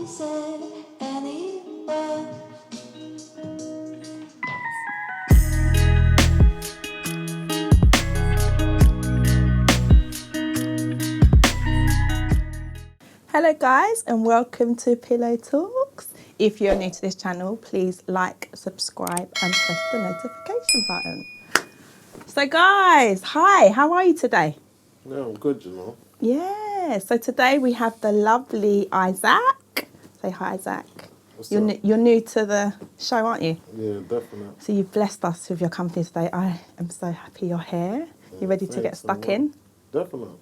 is it anywhere? Hello guys and welcome to Pillow Talks. If you're new to this channel, please like, subscribe and press the notification button. So guys, hi, how are you today? Yeah, I'm good, you know. Yeah, so today we have the lovely Isaac. Say hi Isaac. What's You're, up? you're new to the show, aren't you? Yeah, definitely. So you've blessed us with your company today. I am so happy you're here. You ready to get Thanks, stuck man. in? Definitely.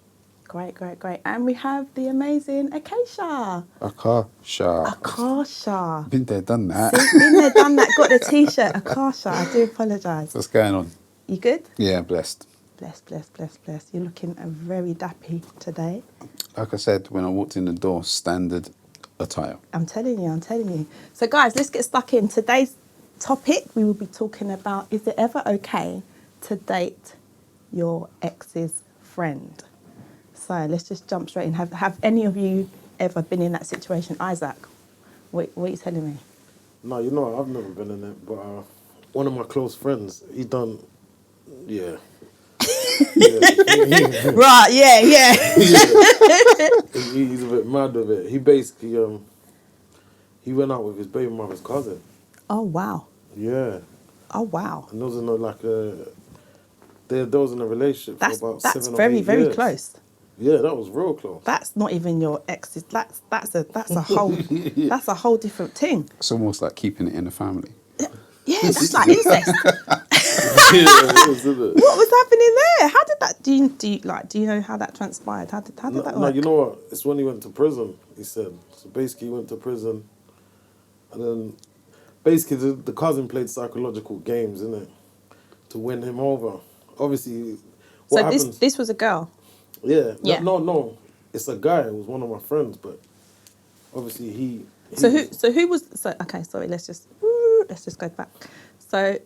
Great, great, great. And we have the amazing Acacia. Akasha. Akasha. Been there, done that. See, been there, done that, got the t-shirt, Akasha. I do apologise. What's going on? You good? Yeah, blessed. Bless, bless, bless, bless. You're looking very dappy today. Like I said, when I walked in the door, standard attire. I'm telling you, I'm telling you. So guys, let's get stuck in. Today's topic, we will be talking about, is it ever okay to date your ex's friend? So let's just jump straight in. Have any of you ever been in that situation? Isaac, what are you telling me? No, you know, I've never been in it, but one of my close friends, he done, yeah. yeah. Right, yeah. He's a bit mad with it. He basically, he went out with his baby mother's cousin. Oh, wow. Yeah. Oh, wow. And those are not like they was in a relationship for about That's 7 or 8 very, years. very close. Yeah, that was real close. That's not even your ex's. That's a whole that's a whole different thing. It's almost like keeping it in the family. Yeah, that's like incest. yeah, it was, isn't it? What was happening there? How did that? Do you know how that transpired? How did that No, work? you know what? It's when he went to prison, he said. So basically, he went to prison, and then basically the cousin played psychological games, innit? To win him over. Obviously, what So happens... this was a girl. Yeah. Yeah. No. It's a guy. It was one of my friends, but obviously he So who was? So okay, sorry. Let's just go back. So,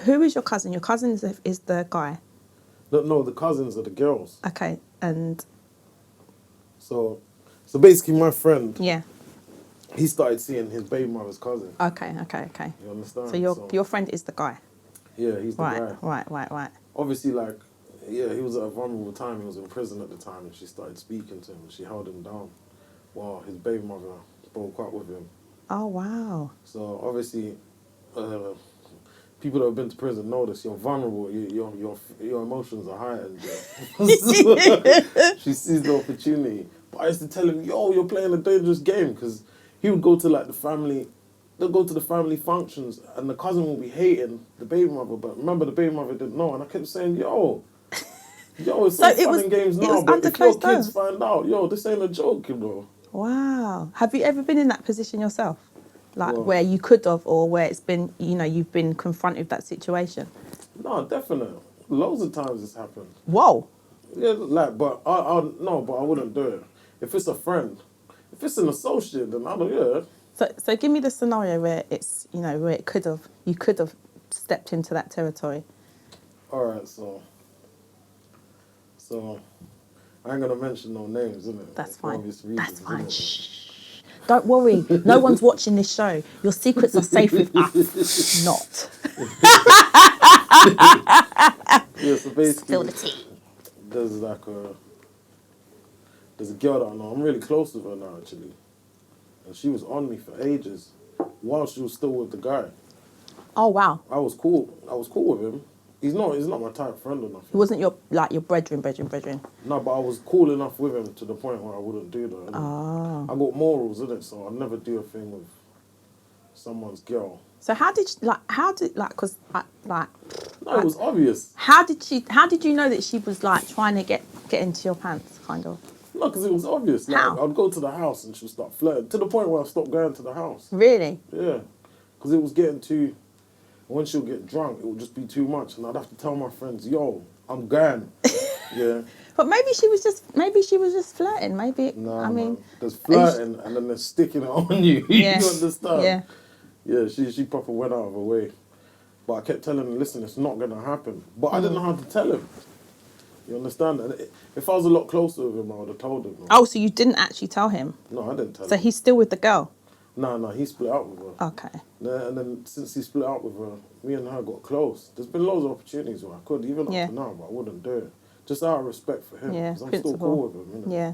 who is your cousin? Your cousin is the guy. No, the cousins are the girls. Okay, and So basically, my friend, yeah. he started seeing his baby mother's cousin. Okay. You understand? So your friend is the guy. Yeah, he's the guy. Right. Obviously, like, yeah, he was at a vulnerable time. He was in prison at the time, and she started speaking to him. And she held him down while his baby mother broke up with him. Oh wow. So obviously, people that have been to prison know this. You're vulnerable. Your emotions are heightened. Yeah. She sees the opportunity. But I used to tell him, "Yo, you're playing a dangerous game," because he would go to like the family. They'll go to the family functions, and the cousin will be hating the baby mother. But remember, the baby mother didn't know, and I kept saying, "Yo, it's So so it fun was- and games it now, was but under if your closed kids doors. find out, yo, this ain't a joke, you know." Wow. Have you ever been in that position yourself? Like Well- where you could have, or where it's been, you've been confronted with that situation? No, definitely. Loads of times it's happened. Whoa. Yeah, like, but I wouldn't do it. If it's a friend, if it's an associate, then I don't. Yeah. So give me the scenario where it's, where you could have stepped into that territory. All right, so I ain't gonna mention no names, innit? That's For fine. obvious reasons, That's fine. innit? Shh. Don't worry. No one's watching this show. Your secrets are safe with us. Not. Yeah, so basically, Spill the tea. there's a girl that I know. I'm really close with her now, actually, and she was on me for ages while she was still with the guy. Oh wow. I was cool with him. He's not my type friend or nothing. It wasn't your brethren. No, but I was cool enough with him to the point where I wouldn't do that. Oh. I got morals in it, so I'd never do a thing with someone's girl. So how did because No, it was obvious. how did you know that she was like trying to get into your pants, kind of? No, because it was obvious. Like, How? I'd go to the house and she'd start flirting to the point where I stopped going to the house. Really? Yeah, because it was getting too. When she'll get drunk, it would just be too much, and I'd have to tell my friends, "Yo, I'm going." Yeah. But maybe she was just flirting. Maybe Nah, I mean, man. There's flirting, and then there's sticking it on you. Yeah. You understand? Yeah. Yeah, she proper went out of her way. But I kept telling him, listen, it's not going to happen. But I didn't know how to tell him. You understand? And if I was a lot closer with him, I would have told him. Oh, so you didn't actually tell him? No, I didn't tell So him. he's still with the girl? No, he split up with her. Okay. And then since he split up with her, me and her got close. There's been loads of opportunities where I could, even Yeah. up to now, but I wouldn't do it. Just out of respect for him. Yeah, Because I'm principle. still cool with him, you know? Yeah.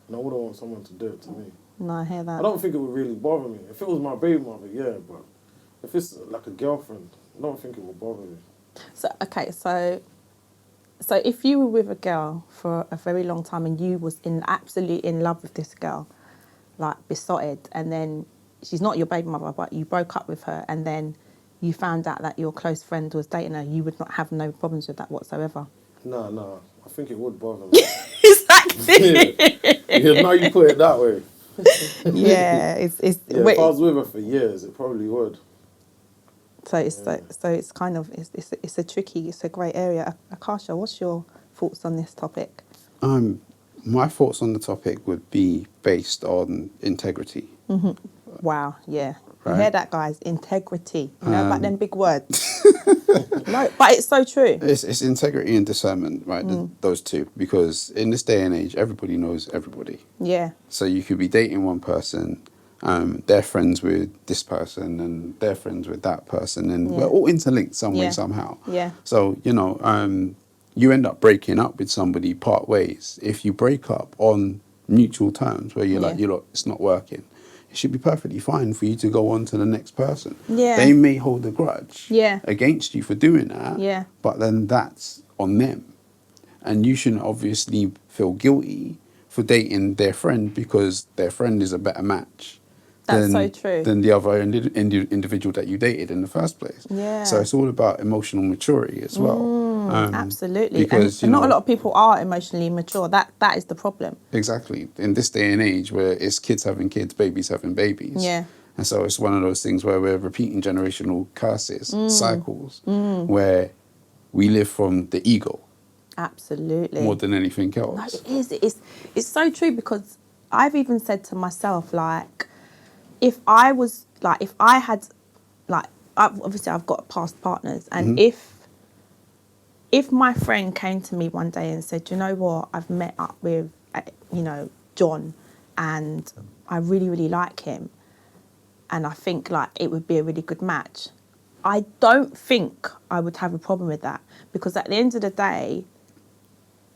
And I wouldn't want someone to do it to me. No, I hear that. I don't think it would really bother me. If it was my baby mother, yeah, but if it's like a girlfriend, I don't think it would bother me. So okay, so if you were with a girl for a very long time and you was absolutely in love with this girl, like besotted, and then she's not your baby mother, but you broke up with her, and then you found out that your close friend was dating her, you would not have no problems with that whatsoever. No, I think it would bother me. Exactly. Yeah, now you put it that way. Yeah, it's Yeah, wait, if I was with her for years, it probably would. so it's kind of it's a tricky, it's a grey area. Akasha, what's your thoughts on this topic? My thoughts on the topic would be based on integrity. Wow, yeah. You Right. hear that, guys? Integrity. You know about them big words? No, but it's so true. It's integrity and discernment, right? Those two, because in this day and age, everybody knows everybody. Yeah, So you could be dating one person, they're friends with this person, and they're friends with that person, and Yeah. we're all interlinked some way, Yeah. somehow. Yeah. So, you end up breaking up with somebody part ways. If you break up on mutual terms where Yeah. it's not working, it should be perfectly fine for you to go on to the next person. Yeah. They may hold a grudge Yeah. against you for doing that, Yeah. but then that's on them. And you shouldn't obviously feel guilty for dating their friend because their friend is a better match That's so true. than the other individual that you dated in the first place. Yeah. So it's all about emotional maturity as well. absolutely. Because, And not a lot of people are emotionally mature. That is the problem. Exactly. In this day and age where it's kids having kids, babies having babies. Yeah. And so it's one of those things where we're repeating generational curses, cycles, where we live from the ego Absolutely. more than anything No, else. it is. It's so true because I've even said to myself, like, if I had, like, obviously I've got past partners, and if my friend came to me one day and said, you know what, I've met up with, John, and I really, really like him, and I think like it would be a really good match, I don't think I would have a problem with that, because at the end of the day,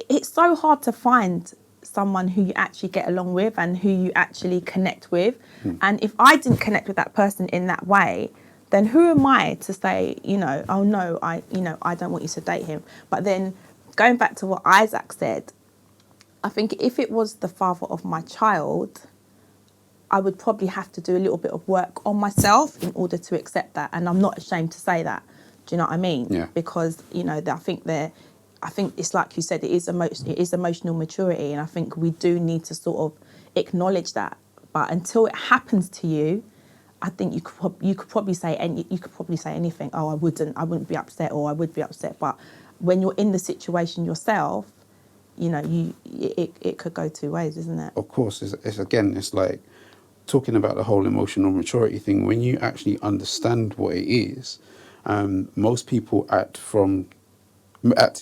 it's so hard to find someone who you actually get along with and who you actually connect with. And if I didn't connect with that person in that way, then who am I to say, oh no, I don't want you to date him. But then going back to what Isaac said, I think if it was the father of my child, I would probably have to do a little bit of work on myself in order to accept that. And I'm not ashamed to say that. Do you know what I mean? Yeah. Because, I think it's like you said, it is emotional maturity, and I think we do need to sort of acknowledge that. But until it happens to you, I think you could probably say anything. Oh, I wouldn't be upset, or I would be upset. But when you're in the situation yourself, it could go two ways, isn't it? Of course, it's like talking about the whole emotional maturity thing. When you actually understand what it is, most people act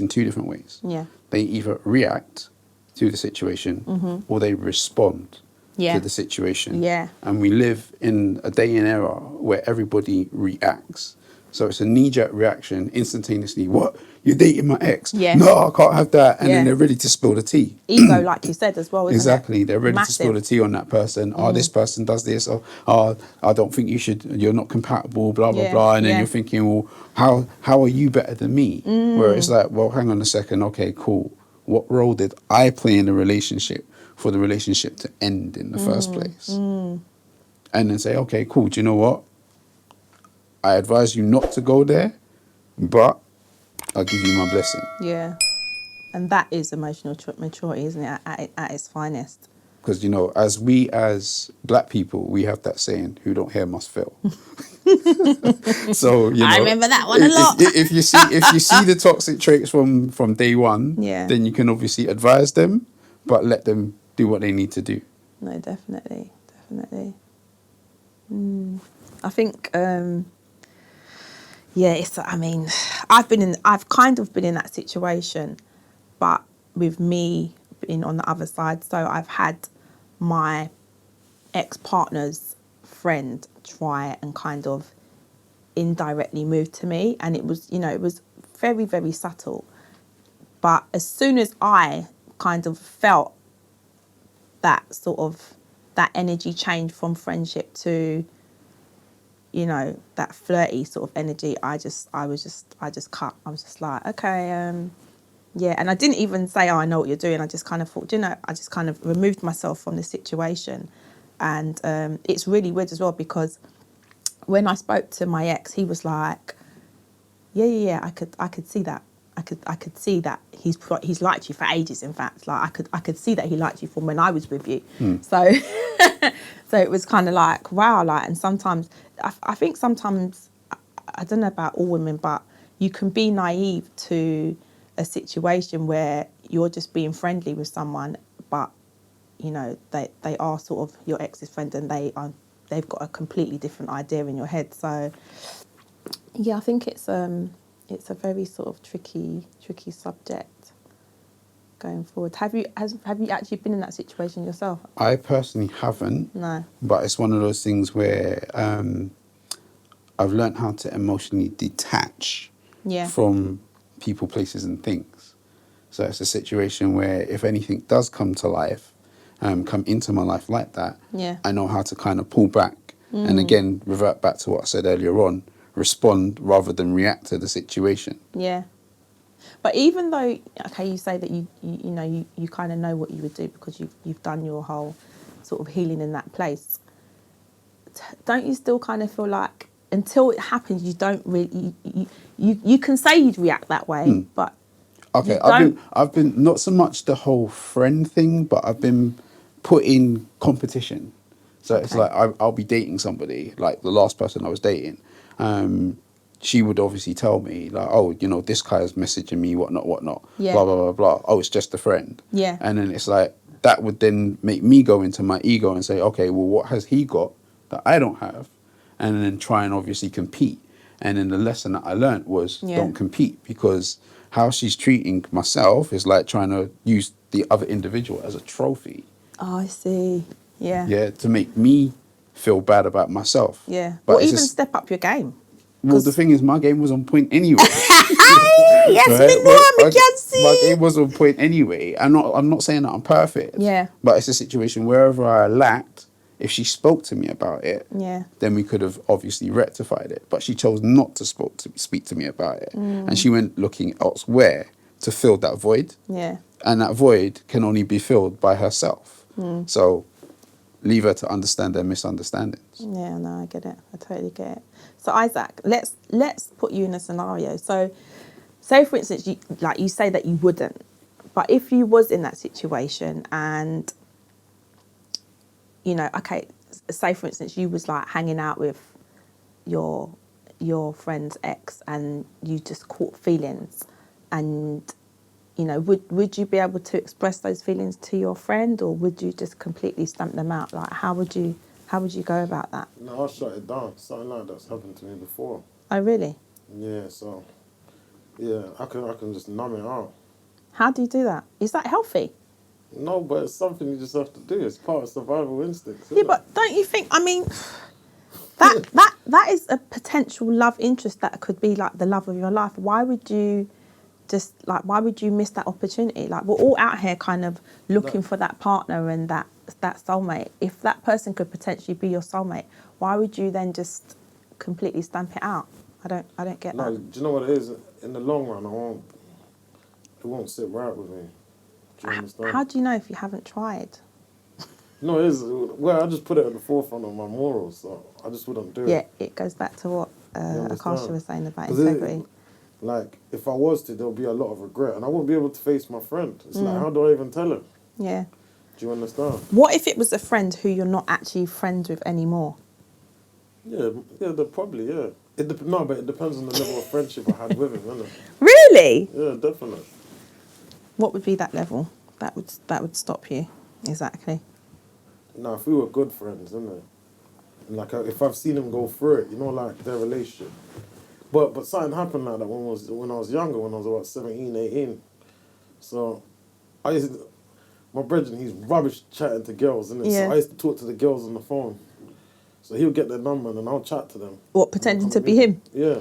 in two different ways. Yeah. They either react to the situation or they respond Yeah. to the situation. Yeah. And we live in a day and era where everybody reacts. So it's a knee-jerk reaction instantaneously. What? You're dating my ex? Yeah. No, I can't have that. And Yeah. then they're ready to spill the tea. Ego, like you said as well, isn't Exactly. it? They're ready to spill the Massive. tea on that person. Oh, this person does this. Or, I don't think you're not compatible, blah, blah, Yeah, blah. And then yeah. you're thinking, well, how are you better than me? Where it's like, well, hang on a second. Okay, cool. What role did I play in the relationship for the relationship to end in the first place? And then say, okay, cool. Do you know what? I advise you not to go there, but I'll give you my blessing. Yeah. And that is emotional maturity, isn't it, at its finest? Because, as black people, we have that saying, who don't hear must feel. So, I remember that one a lot. If you see the toxic traits from day one, Yeah. then you can obviously advise them, but let them do what they need to do. No, definitely. I think, I've kind of been in that situation, but with me being on the other side. So I've had my ex-partner's friend try and kind of indirectly move to me, and it was, you know, it was very, very subtle. But as soon as I kind of felt that sort of, that energy change from friendship to, you know, that flirty sort of energy, I just cut. I was just like, okay, yeah. And I didn't even say, oh, I know what you're doing. I just kind of thought, you know, I just kind of removed myself from the situation. And it's really weird as well, because when I spoke to my ex, he was like, yeah, I could see that. I could see that he's liked you for ages. In fact, like I could see that he liked you from when I was with you. So, so it was kind of like, wow, like. And sometimes I think sometimes, I don't know about all women, but you can be naive to a situation where you're just being friendly with someone, but you know they are sort of your ex's friend, and they've got a completely different idea in your head. So yeah, I think it's a very sort of tricky subject going forward. Have you actually been in that situation yourself? I personally haven't. No. But it's one of those things where I've learned how to emotionally detach Yeah. from people, places, and things. So it's a situation where if anything does come to life, come into my life like that, Yeah. I know how to kind of pull back and again revert back to what I said earlier on, respond rather than react to the situation. Yeah. But even though, okay, you say that you kind of know what you would do because you've done your whole sort of healing in that place, don't you still kind of feel like until it happens, you don't really, you can say you'd react that way, but Okay, you I've been not so much the whole friend thing, but I've been put in competition. So it's Okay. like I'll be dating somebody, like the last person I was dating. She would obviously tell me like, oh, you know, this guy is messaging me, whatnot, Yeah. blah blah blah blah. Oh, it's just a friend. Yeah. And then it's like that would then make me go into my ego and say, okay, well, what has he got that I don't have? And then try and obviously compete. And then the lesson that I learned was Yeah. don't compete, because how she's treating myself is like trying to use the other individual as a trophy. Oh, I see. Yeah. Yeah, to make me feel bad about myself. Yeah. But Or it's even just, step up your game. well, the thing is, my game was on point anyway. Yes, Right? we know, we can My see. game was on point anyway. I'm not saying that I'm perfect. Yeah. But it's a situation wherever I lacked, if she spoke to me about it, Yeah. then we could have obviously rectified it. But she chose not to speak to me about it. And she went looking elsewhere to fill that void. Yeah. And that void can only be filled by herself. So leave her to understand their misunderstandings. Yeah, no, I get it. I totally get it. So Isaac, let's put you in a scenario. So, say for instance, you say that you wouldn't, but if you was in that situation and, you know, okay, say for instance you was like hanging out with your friend's ex and you just caught feelings, and you know, would you be able to express those feelings to your friend, or would you just completely stamp them out? Like, how would you go about that? No, I'll shut it down. Something like that's happened to me before. Oh, really? Yeah, so yeah, I can just numb it out. How do you do that? Is that healthy? No, but it's something you just have to do. It's part of survival instincts. Yeah, but don't you think? I mean, that is a potential love interest that could be like the love of your life. Why would you miss that opportunity? Like, we're all out here kind of looking for that partner and that soulmate. If that person could potentially be your soulmate, why would you then just completely stamp it out? I don't get No, that. do you know what it is? In the long run, it won't sit right with me. Do you understand? How do you know if you haven't tried? No, it is. Well, I just put it at the forefront of my morals, so I just wouldn't do Yeah, it. it goes back to what understand? Akasha was saying about 'Cause integrity. Like, if I was to, there'll be a lot of regret, and I won't be able to face my friend. It's like, how do I even tell him? Yeah. Do you understand? What if it was a friend who you're not actually friends with anymore? Yeah, probably, yeah. No, but it depends on the level of friendship I had with him, innit? Really? Yeah, definitely. What would be that level? That would stop you. Exactly. Now, if we were good friends, innit? And like, if I've seen him go through it, you know, like their relationship. But something happened like that when I was younger, when I was about 17, 18. So My brethren, he's rubbish chatting to girls, isn't it? Yeah. So I used to talk to the girls on the phone. So he'll get their number and then I'll chat to them. What, pretending to be him? Yeah.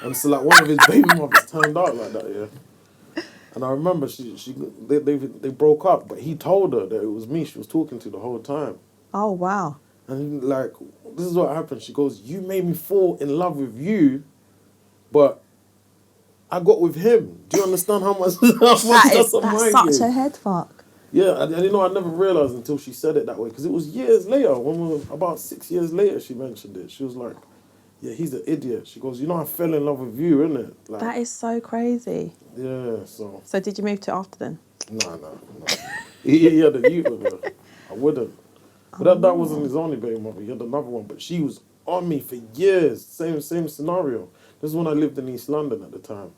And so like one of his baby mothers turned out like that, yeah. And I remember they broke up, but he told her that it was me she was talking to the whole time. Oh, wow. And like, this is what happened. She goes, you made me fall in love with you, but I got with him. Do you understand how much that's a mind That's such game? a head fuck. Yeah, and you know, I never realised until she said it that way, because it was years later, about 6 years later she mentioned it. She was like, yeah, he's an idiot. She goes, you know, I fell in love with you, innit? Like, That is so crazy. yeah, so, So did you move to after then? no. He had a youth with her. I wouldn't. But that wasn't his only baby mother. He had another one, but she was on me for years. Same scenario. This is when I lived in East London at the time.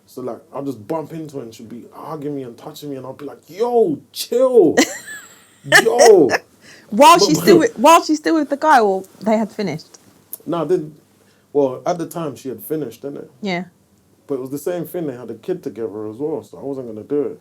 So like, I'll just bump into her and she'll be hugging me and touching me, and I'll be like, "Yo, chill, yo." While she's still with the guy, or they had finished? No, well, at the time she had finished, didn't it? Yeah. But it was the same thing. They had a kid together as well, so I wasn't gonna do it.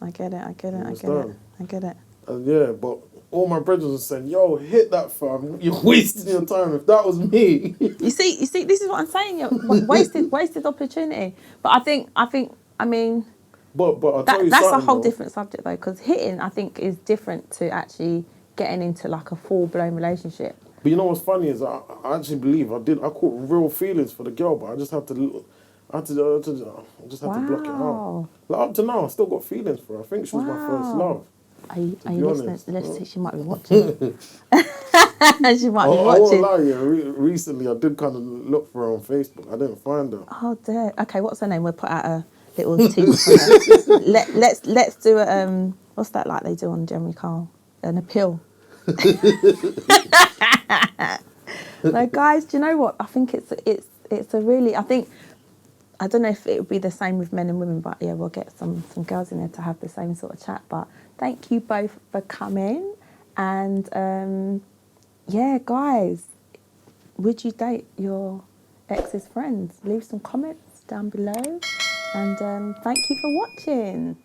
I get it. Understand? I get it. And yeah, but all my brothers were saying, "Yo, hit that, fam. You're wasting your time. If that was me." You see, this is what I'm saying. You're wasted opportunity. But I mean, But I'll tell you that's a something, whole though. different subject though, because hitting, I think, is different to actually getting into like a full-blown relationship. But you know what's funny is I actually believe I caught real feelings for the girl, but I just had to block it out. Wow. Like up to now, I still got feelings for her. I think she was my first Wow. love. Are you be listening? honest. Let's see, she might be watching. She might be I won't watching. lie, yeah. Recently, I did kind of look for her on Facebook. I didn't find her. Oh dear. Okay, what's her name? We'll put out a little tease for her. Let's do a what's that like they do on Jeremy Kyle? An appeal. No, guys, do you know what? I think it's a really, I don't know if it would be the same with men and women, but yeah, we'll get some girls in there to have the same sort of chat. But thank you both for coming. And yeah, guys, would you date your ex's friends? Leave some comments down below. And thank you for watching.